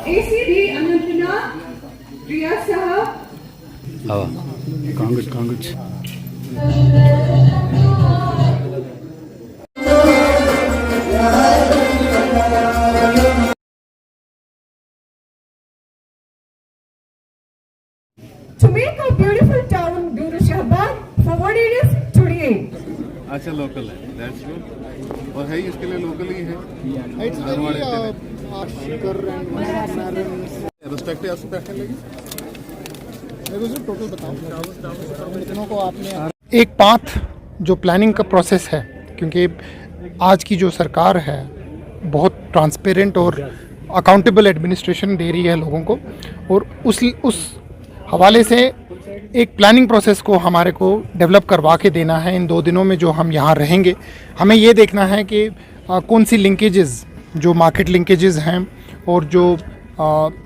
ACD Anantnath, Priya Saha. Congrats. To make a beautiful town, Dura Shahbaz, for what it is today. अच्छा local है, that's good. और है ही इसके लिए local ही है। रिस्पेक्ट एस्पेक्ट लगी। टोटल बताओ कितनों को आपने एक पाथ जो प्लानिंग का प्रोसेस है, क्योंकि आज की जो सरकार है बहुत ट्रांसपेरेंट और अकाउंटेबल एडमिनिस्ट्रेशन दे रही है लोगों को, और उस हवाले से एक प्लानिंग प्रोसेस को हमारे को डेवलप करवा के देना है। इन 2 दिनों में जो हम यहाँ रहेंगे, हमें ये देखना है कि कौन सी लिंकेजेस, जो मार्केट लिंकेजेस हैं और जो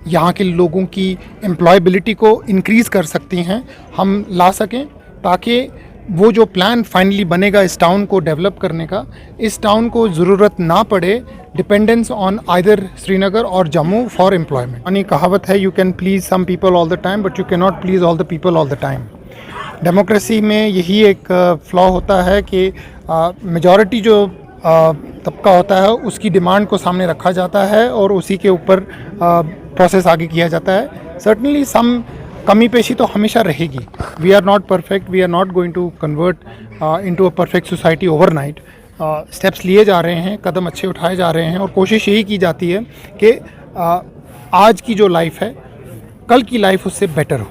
यहाँ के लोगों की एम्प्लॉयबिलिटी को इंक्रीज़ कर सकती हैं, हम ला सकें, ताकि वो जो प्लान फाइनली बनेगा इस टाउन को डेवलप करने का, इस टाउन को ज़रूरत ना पड़े डिपेंडेंस ऑन आइदर श्रीनगर और जम्मू फॉर एम्प्लॉयमेंट। यानी कहावत है, you can please some people all the time but you can not please all the people all the time. Democracy में यही एक फ्लॉ होता है कि मेजॉरिटी जो तबका होता है उसकी डिमांड को सामने रखा जाता है और उसी के ऊपर प्रोसेस आगे किया जाता है। सर्टनली सम कमी पेशी तो हमेशा रहेगी। We are not perfect, we are not going to convert into a perfect society overnight. Steps लिए जा रहे हैं, कदम अच्छे उठाए जा रहे हैं और कोशिश यही की जाती है कि आज की जो लाइफ है कल की लाइफ उससे बेटर हो।